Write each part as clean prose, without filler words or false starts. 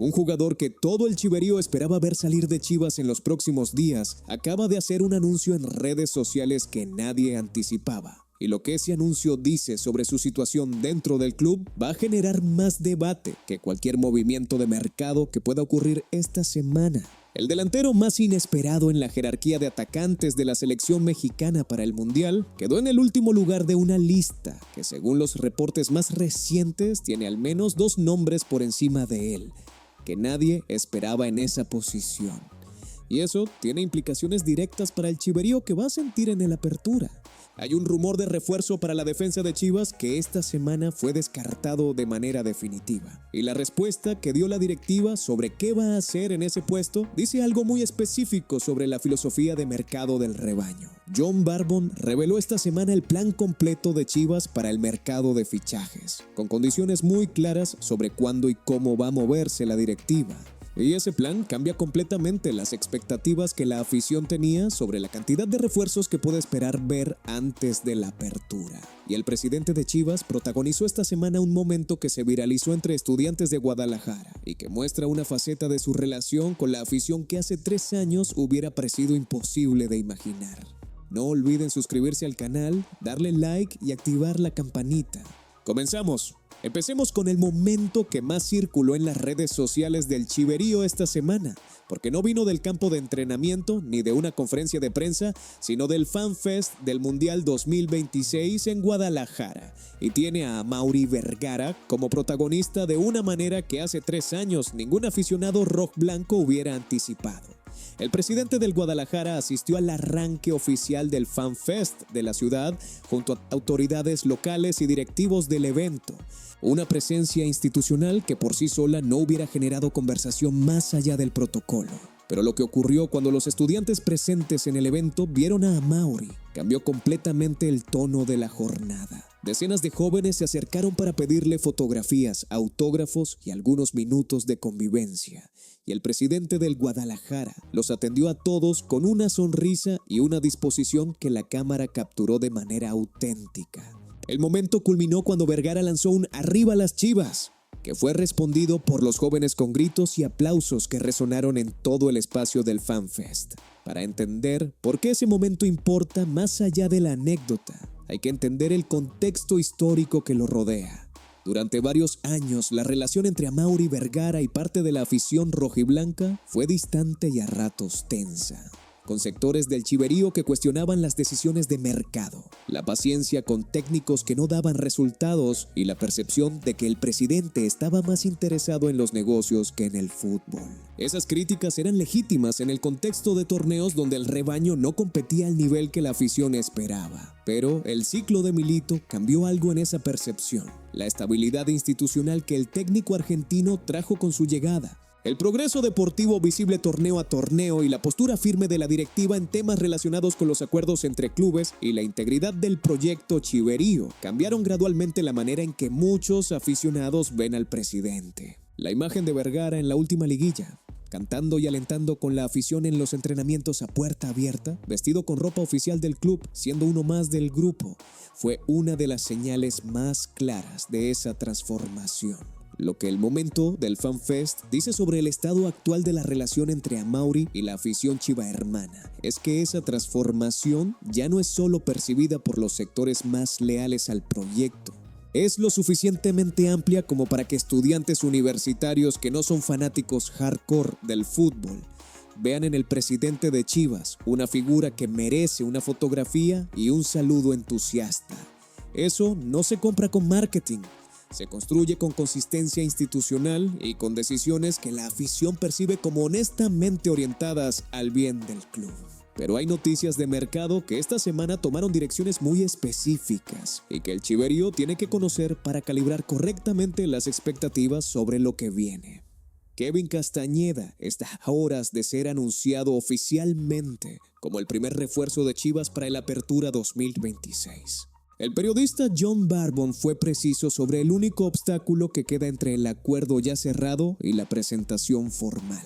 Un jugador que todo el chiverío esperaba ver salir de Chivas en los próximos días, acaba de hacer un anuncio en redes sociales que nadie anticipaba. Y lo que ese anuncio dice sobre su situación dentro del club va a generar más debate que cualquier movimiento de mercado que pueda ocurrir esta semana. El delantero más inesperado en la jerarquía de atacantes de la selección mexicana para el Mundial quedó en el último lugar de una lista que, según los reportes más recientes, tiene al menos 2 nombres por encima de él, que nadie esperaba en esa posición. Y eso tiene implicaciones directas para el chiverío que va a sentir en el Apertura. Hay un rumor de refuerzo para la defensa de Chivas que esta semana fue descartado de manera definitiva. Y la respuesta que dio la directiva sobre qué va a hacer en ese puesto dice algo muy específico sobre la filosofía de mercado del rebaño. John Barbon reveló esta semana el plan completo de Chivas para el mercado de fichajes, con condiciones muy claras sobre cuándo y cómo va a moverse la directiva. Y ese plan cambia completamente las expectativas que la afición tenía sobre la cantidad de refuerzos que puede esperar ver antes de la apertura. Y el presidente de Chivas protagonizó esta semana un momento que se viralizó entre estudiantes de Guadalajara y que muestra una faceta de su relación con la afición que hace 3 años hubiera parecido imposible de imaginar. No olviden suscribirse al canal, darle like y activar la campanita. ¡Comenzamos! Empecemos con el momento que más circuló en las redes sociales del chiverío esta semana, porque no vino del campo de entrenamiento ni de una conferencia de prensa, sino del Fan Fest del Mundial 2026 en Guadalajara, y tiene a Amaury Vergara como protagonista de una manera que hace 3 años ningún aficionado rojiblanco hubiera anticipado. El presidente del Guadalajara asistió al arranque oficial del Fan Fest de la ciudad junto a autoridades locales y directivos del evento. Una presencia institucional que por sí sola no hubiera generado conversación más allá del protocolo. Pero lo que ocurrió cuando los estudiantes presentes en el evento vieron a Amaury cambió completamente el tono de la jornada. Decenas de jóvenes se acercaron para pedirle fotografías, autógrafos y algunos minutos de convivencia. Y el presidente del Guadalajara los atendió a todos con una sonrisa y una disposición que la cámara capturó de manera auténtica. El momento culminó cuando Vergara lanzó un "¡Arriba las Chivas!", que fue respondido por los jóvenes con gritos y aplausos que resonaron en todo el espacio del Fan Fest. Para entender por qué ese momento importa más allá de la anécdota, hay que entender el contexto histórico que lo rodea. Durante varios años, la relación entre Amaury Vergara y parte de la afición rojiblanca fue distante y a ratos tensa, con sectores del chiverío que cuestionaban las decisiones de mercado, la paciencia con técnicos que no daban resultados y la percepción de que el presidente estaba más interesado en los negocios que en el fútbol. Esas críticas eran legítimas en el contexto de torneos donde el rebaño no competía al nivel que la afición esperaba. Pero el ciclo de Milito cambió algo en esa percepción, la estabilidad institucional que el técnico argentino trajo con su llegada. El progreso deportivo visible torneo a torneo y la postura firme de la directiva en temas relacionados con los acuerdos entre clubes y la integridad del proyecto chiverío cambiaron gradualmente la manera en que muchos aficionados ven al presidente. La imagen de Vergara en la última liguilla, cantando y alentando con la afición en los entrenamientos a puerta abierta, vestido con ropa oficial del club, siendo uno más del grupo, fue una de las señales más claras de esa transformación. Lo que el momento del Fan Fest dice sobre el estado actual de la relación entre Amaury y la afición chivahermana es que esa transformación ya no es solo percibida por los sectores más leales al proyecto. Es lo suficientemente amplia como para que estudiantes universitarios que no son fanáticos hardcore del fútbol vean en el presidente de Chivas una figura que merece una fotografía y un saludo entusiasta. Eso no se compra con marketing. Se construye con consistencia institucional y con decisiones que la afición percibe como honestamente orientadas al bien del club. Pero hay noticias de mercado que esta semana tomaron direcciones muy específicas y que el chiverío tiene que conocer para calibrar correctamente las expectativas sobre lo que viene. Kevin Castañeda está a horas de ser anunciado oficialmente como el primer refuerzo de Chivas para el Apertura 2026. El periodista John Barbon fue preciso sobre el único obstáculo que queda entre el acuerdo ya cerrado y la presentación formal.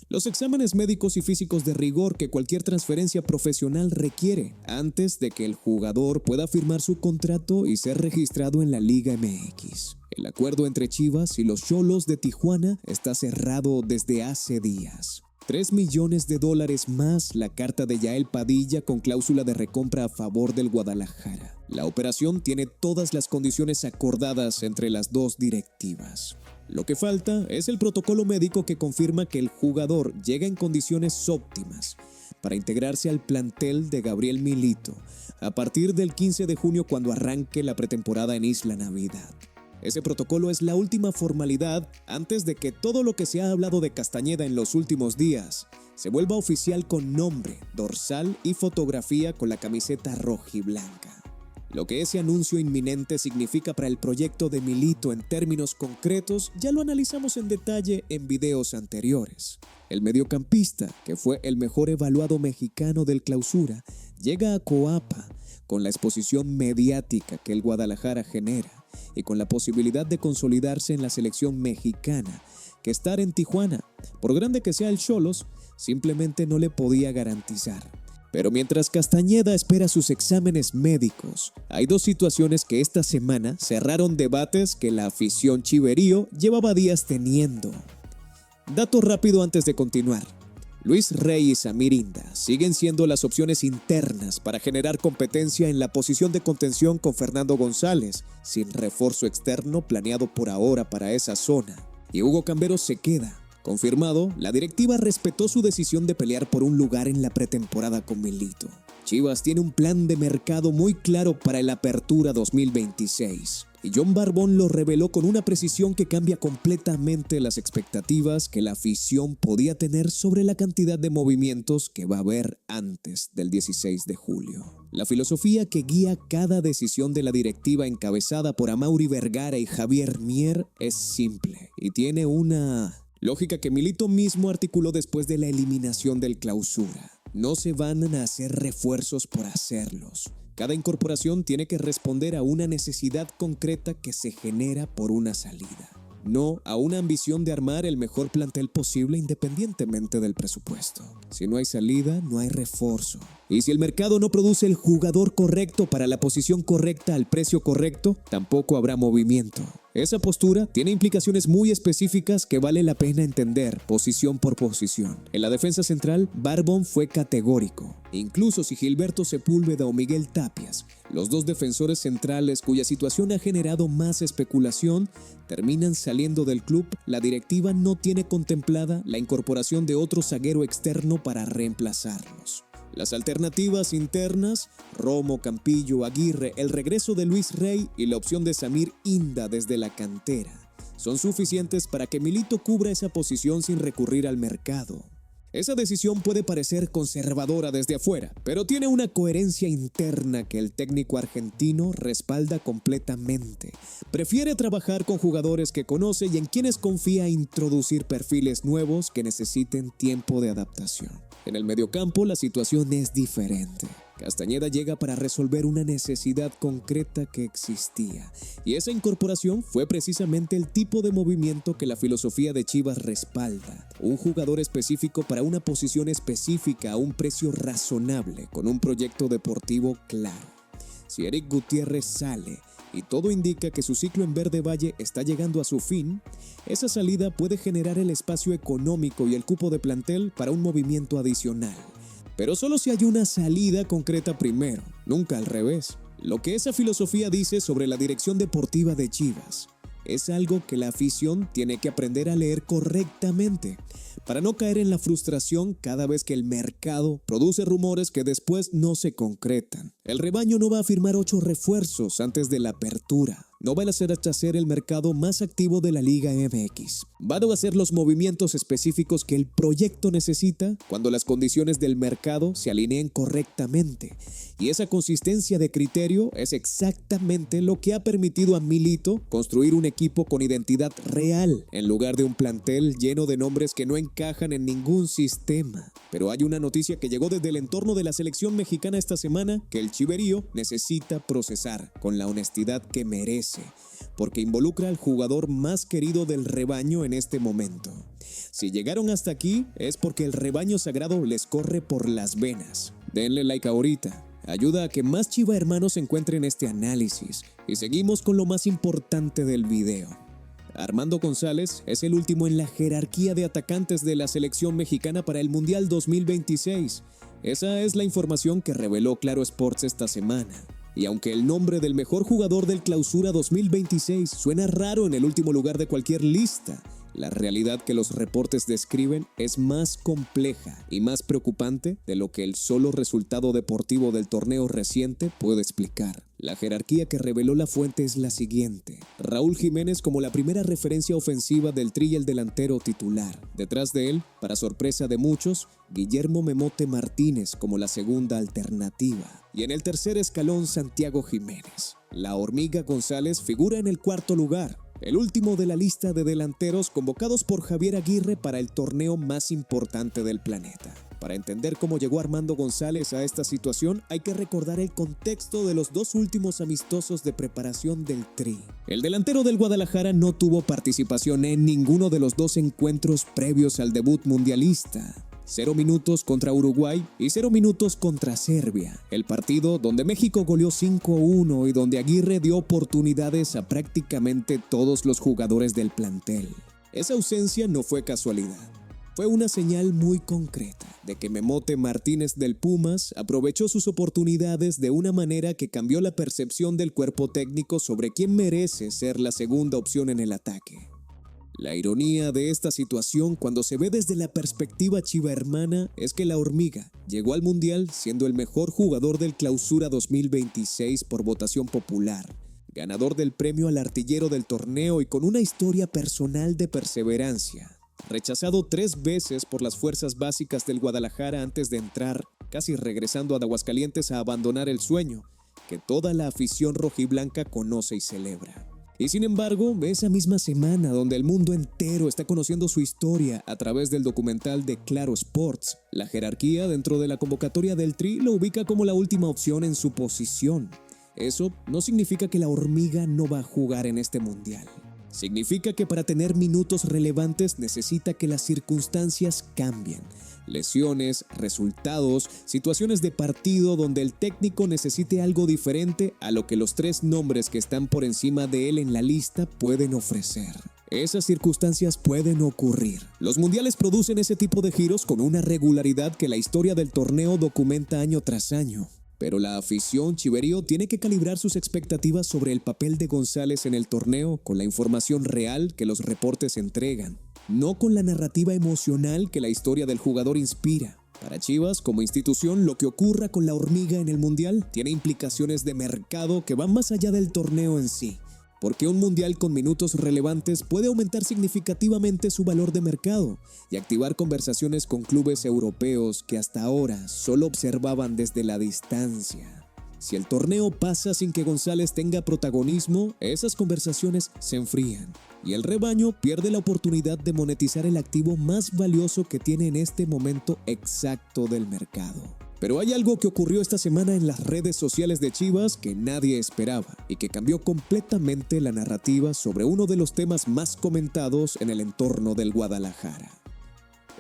Los exámenes médicos y físicos de rigor que cualquier transferencia profesional requiere antes de que el jugador pueda firmar su contrato y ser registrado en la Liga MX. El acuerdo entre Chivas y los Xolos de Tijuana está cerrado desde hace días. $3 millones más la carta de Yael Padilla con cláusula de recompra a favor del Guadalajara. La operación tiene todas las condiciones acordadas entre las dos directivas. Lo que falta es el protocolo médico que confirma que el jugador llega en condiciones óptimas para integrarse al plantel de Gabriel Milito a partir del 15 de junio cuando arranque la pretemporada en Isla Navidad. Ese protocolo es la última formalidad antes de que todo lo que se ha hablado de Castañeda en los últimos días se vuelva oficial con nombre, dorsal y fotografía con la camiseta rojiblanca. Lo que ese anuncio inminente significa para el proyecto de Milito en términos concretos ya lo analizamos en detalle en videos anteriores. El mediocampista, que fue el mejor evaluado mexicano del Clausura, llega a Coapa con la exposición mediática que el Guadalajara genera y con la posibilidad de consolidarse en la selección mexicana, que estar en Tijuana, por grande que sea el Xolos, simplemente no le podía garantizar. Pero mientras Castañeda espera sus exámenes médicos, hay dos situaciones que esta semana cerraron debates que la afición chiverío llevaba días teniendo. Dato rápido antes de continuar. Luis Rey y Samir Inda siguen siendo las opciones internas para generar competencia en la posición de contención con Fernando González, sin refuerzo externo planeado por ahora para esa zona. Y Hugo Cambero se queda. Confirmado, la directiva respetó su decisión de pelear por un lugar en la pretemporada con Milito. Chivas tiene un plan de mercado muy claro para el Apertura 2026. Y John Barbón lo reveló con una precisión que cambia completamente las expectativas que la afición podía tener sobre la cantidad de movimientos que va a haber antes del 16 de julio. La filosofía que guía cada decisión de la directiva encabezada por Amaury Vergara y Javier Mier es simple y tiene una lógica que Milito mismo articuló después de la eliminación del Clausura. No se van a hacer refuerzos por hacerlos. Cada incorporación tiene que responder a una necesidad concreta que se genera por una salida, no a una ambición de armar el mejor plantel posible independientemente del presupuesto. Si no hay salida, no hay refuerzo. Y si el mercado no produce el jugador correcto para la posición correcta al precio correcto, tampoco habrá movimiento. Esa postura tiene implicaciones muy específicas que vale la pena entender posición por posición. En la defensa central, Barbón fue categórico. Incluso si Gilberto Sepúlveda o Miguel Tapias, los dos defensores centrales cuya situación ha generado más especulación, terminan saliendo del club, la directiva no tiene contemplada la incorporación de otro zaguero externo para reemplazarlos. Las alternativas internas, Romo, Campillo, Aguirre, el regreso de Luis Rey y la opción de Samir Inda desde la cantera, son suficientes para que Milito cubra esa posición sin recurrir al mercado. Esa decisión puede parecer conservadora desde afuera, pero tiene una coherencia interna que el técnico argentino respalda completamente. Prefiere trabajar con jugadores que conoce y en quienes confía introducir perfiles nuevos que necesiten tiempo de adaptación. En el mediocampo la situación es diferente. Castañeda llega para resolver una necesidad concreta que existía, y esa incorporación fue precisamente el tipo de movimiento que la filosofía de Chivas respalda. Un jugador específico para una posición específica a un precio razonable, con un proyecto deportivo claro. Si Eric Gutiérrez sale y todo indica que su ciclo en Verde Valle está llegando a su fin, esa salida puede generar el espacio económico y el cupo de plantel para un movimiento adicional. Pero solo si hay una salida concreta primero, nunca al revés. Lo que esa filosofía dice sobre la dirección deportiva de Chivas es algo que la afición tiene que aprender a leer correctamente para no caer en la frustración cada vez que el mercado produce rumores que después no se concretan. El rebaño no va a firmar 8 refuerzos antes de la apertura. No van a hacer el mercado más activo de la Liga MX. Van a hacer los movimientos específicos que el proyecto necesita cuando las condiciones del mercado se alineen correctamente. Y esa consistencia de criterio es exactamente lo que ha permitido a Milito construir un equipo con identidad real, en lugar de un plantel lleno de nombres que no encajan en ningún sistema. Pero hay una noticia que llegó desde el entorno de la selección mexicana esta semana que el chiverío necesita procesar con la honestidad que merece, porque involucra al jugador más querido del rebaño en este momento. Si llegaron hasta aquí es porque el rebaño sagrado les corre por las venas. Denle like ahorita, ayuda a que más Chiva hermanos encuentren este análisis. Y seguimos con lo más importante del video. Armando González es el último en la jerarquía de atacantes de la selección mexicana para el Mundial 2026. Esa es la información que reveló Claro Sports esta semana. Y aunque el nombre del mejor jugador del Clausura 2026 suena raro en el último lugar de cualquier lista, la realidad que los reportes describen es más compleja y más preocupante de lo que el solo resultado deportivo del torneo reciente puede explicar. La jerarquía que reveló la fuente es la siguiente: Raúl Jiménez como la primera referencia ofensiva del Tri y el delantero titular. Detrás de él, para sorpresa de muchos, Guillermo Memote Martínez como la segunda alternativa. Y en el tercer escalón, Santiago Jiménez. La Hormiga González figura en el cuarto lugar, el último de la lista de delanteros convocados por Javier Aguirre para el torneo más importante del planeta. Para entender cómo llegó Armando González a esta situación, hay que recordar el contexto de los dos últimos amistosos de preparación del Tri. El delantero del Guadalajara no tuvo participación en ninguno de los dos encuentros previos al debut mundialista. 0 minutos contra Uruguay y 0 minutos contra Serbia, el partido donde México goleó 5-1 y donde Aguirre dio oportunidades a prácticamente todos los jugadores del plantel. Esa ausencia no fue casualidad, fue una señal muy concreta de que Memote Martínez del Pumas aprovechó sus oportunidades de una manera que cambió la percepción del cuerpo técnico sobre quién merece ser la segunda opción en el ataque. La ironía de esta situación, cuando se ve desde la perspectiva chivermana, es que la Hormiga llegó al Mundial siendo el mejor jugador del Clausura 2026 por votación popular, ganador del premio al artillero del torneo y con una historia personal de perseverancia. Rechazado 3 veces por las fuerzas básicas del Guadalajara antes de entrar, casi regresando a Aguascalientes a abandonar el sueño, que toda la afición rojiblanca conoce y celebra. Y sin embargo, esa misma semana donde el mundo entero está conociendo su historia a través del documental de Claro Sports, la jerarquía dentro de la convocatoria del Tri lo ubica como la última opción en su posición. Eso no significa que la Hormiga no va a jugar en este mundial. Significa que para tener minutos relevantes necesita que las circunstancias cambien. Lesiones, resultados, situaciones de partido donde el técnico necesite algo diferente a lo que los 3 nombres que están por encima de él en la lista pueden ofrecer. Esas circunstancias pueden ocurrir. Los mundiales producen ese tipo de giros con una regularidad que la historia del torneo documenta año tras año. Pero la afición chiverío tiene que calibrar sus expectativas sobre el papel de González en el torneo con la información real que los reportes entregan, no con la narrativa emocional que la historia del jugador inspira. Para Chivas, como institución, lo que ocurra con la Hormiga en el Mundial tiene implicaciones de mercado que van más allá del torneo en sí. Porque un mundial con minutos relevantes puede aumentar significativamente su valor de mercado y activar conversaciones con clubes europeos que hasta ahora solo observaban desde la distancia. Si el torneo pasa sin que González tenga protagonismo, esas conversaciones se enfrían y el rebaño pierde la oportunidad de monetizar el activo más valioso que tiene en este momento exacto del mercado. Pero hay algo que ocurrió esta semana en las redes sociales de Chivas que nadie esperaba y que cambió completamente la narrativa sobre uno de los temas más comentados en el entorno del Guadalajara.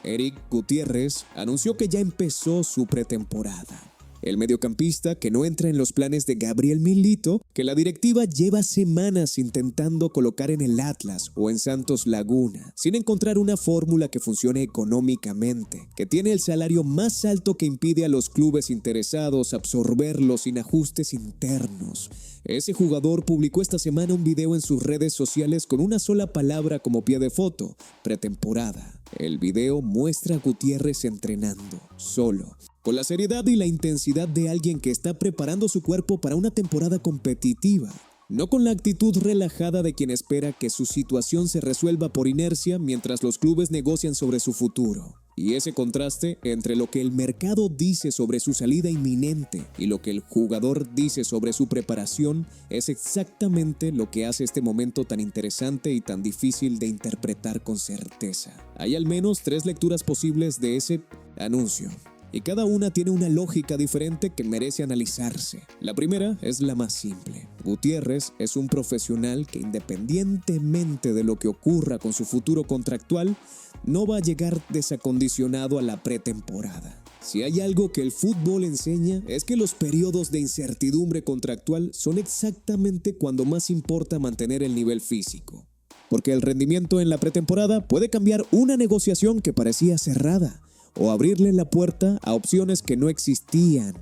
Eric Gutiérrez anunció que ya empezó su pretemporada. El mediocampista, que no entra en los planes de Gabriel Milito, que la directiva lleva semanas intentando colocar en el Atlas o en Santos Laguna, sin encontrar una fórmula que funcione económicamente, que tiene el salario más alto que impide a los clubes interesados absorberlo sin ajustes internos. Ese jugador publicó esta semana un video en sus redes sociales con una sola palabra como pie de foto: pretemporada. El video muestra a Gutiérrez entrenando, solo, con la seriedad y la intensidad de alguien que está preparando su cuerpo para una temporada competitiva, no con la actitud relajada de quien espera que su situación se resuelva por inercia mientras los clubes negocian sobre su futuro. Y ese contraste entre lo que el mercado dice sobre su salida inminente y lo que el jugador dice sobre su preparación es exactamente lo que hace este momento tan interesante y tan difícil de interpretar con certeza. Hay al menos 3 lecturas posibles de ese anuncio, y cada una tiene una lógica diferente que merece analizarse. La primera es la más simple. Gutiérrez es un profesional que, independientemente de lo que ocurra con su futuro contractual, no va a llegar desacondicionado a la pretemporada. Si hay algo que el fútbol enseña es que los periodos de incertidumbre contractual son exactamente cuando más importa mantener el nivel físico. Porque el rendimiento en la pretemporada puede cambiar una negociación que parecía cerrada o abrirle la puerta a opciones que no existían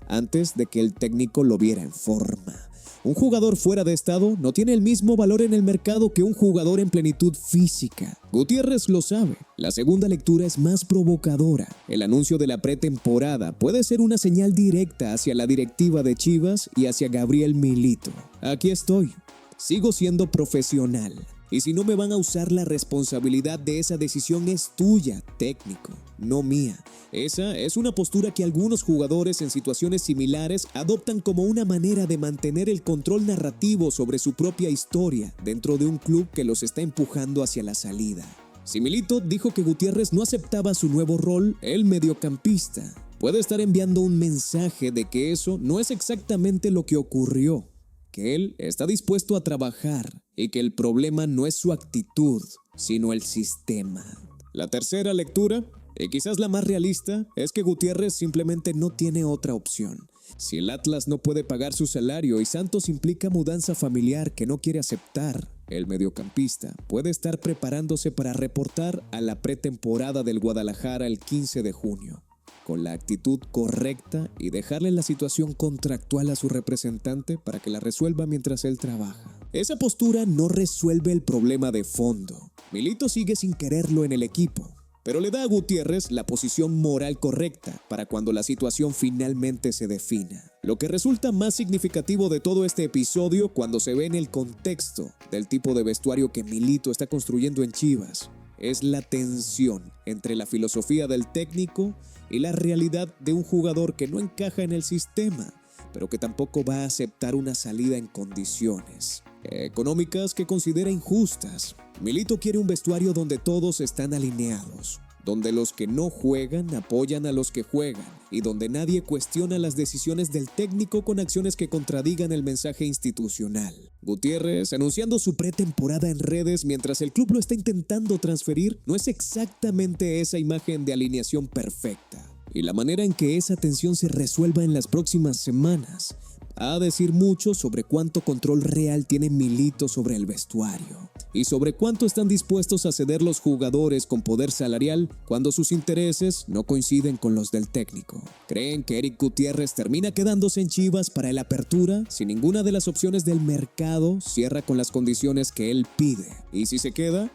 antes de que el técnico lo viera en forma. Un jugador fuera de estado no tiene el mismo valor en el mercado que un jugador en plenitud física. Gutiérrez lo sabe. La segunda lectura es más provocadora. El anuncio de la pretemporada puede ser una señal directa hacia la directiva de Chivas y hacia Gabriel Milito. Aquí estoy. Sigo siendo profesional. Y si no me van a usar, la responsabilidad de esa decisión es tuya, técnico, no mía. Esa es una postura que algunos jugadores en situaciones similares adoptan como una manera de mantener el control narrativo sobre su propia historia dentro de un club que los está empujando hacia la salida. Si Milito dijo que Gutiérrez no aceptaba su nuevo rol, el mediocampista puede estar enviando un mensaje de que eso no es exactamente lo que ocurrió, que él está dispuesto a trabajar y que el problema no es su actitud, sino el sistema. La tercera lectura, y quizás la más realista, es que Gutiérrez simplemente no tiene otra opción. Si el Atlas no puede pagar su salario y Santos implica mudanza familiar que no quiere aceptar, el mediocampista puede estar preparándose para reportar a la pretemporada del Guadalajara el 15 de junio. Con la actitud correcta y dejarle la situación contractual a su representante para que la resuelva mientras él trabaja. Esa postura no resuelve el problema de fondo. Milito sigue sin quererlo en el equipo, pero le da a Gutiérrez la posición moral correcta para cuando la situación finalmente se defina. Lo que resulta más significativo de todo este episodio cuando se ve en el contexto del tipo de vestuario que Milito está construyendo en Chivas es la tensión entre la filosofía del técnico y la realidad de un jugador que no encaja en el sistema, pero que tampoco va a aceptar una salida en condiciones económicas que considera injustas. Milito quiere un vestuario donde todos están alineados, donde los que no juegan apoyan a los que juegan y donde nadie cuestiona las decisiones del técnico con acciones que contradigan el mensaje institucional. Gutiérrez, anunciando su pretemporada en redes mientras el club lo está intentando transferir, no es exactamente esa imagen de alineación perfecta. Y la manera en que esa tensión se resuelva en las próximas semanas va a decir mucho sobre cuánto control real tiene Milito sobre el vestuario y sobre cuánto están dispuestos a ceder los jugadores con poder salarial cuando sus intereses no coinciden con los del técnico. ¿Creen que Eric Gutiérrez termina quedándose en Chivas para el apertura si ninguna de las opciones del mercado cierra con las condiciones que él pide? Y si se queda,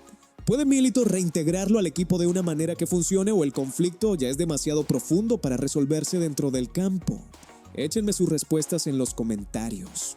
¿puede Milito reintegrarlo al equipo de una manera que funcione o el conflicto ya es demasiado profundo para resolverse dentro del campo? Échenme sus respuestas en los comentarios.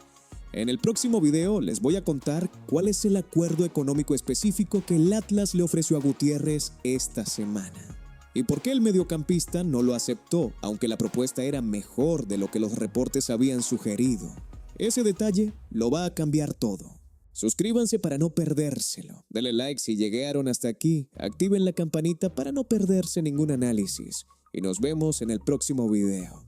En el próximo video les voy a contar cuál es el acuerdo económico específico que el Atlas le ofreció a Gutiérrez esta semana. Y por qué el mediocampista no lo aceptó, aunque la propuesta era mejor de lo que los reportes habían sugerido. Ese detalle lo va a cambiar todo. Suscríbanse para no perdérselo. Denle like si llegaron hasta aquí. Activen la campanita para no perderse ningún análisis. Y nos vemos en el próximo video.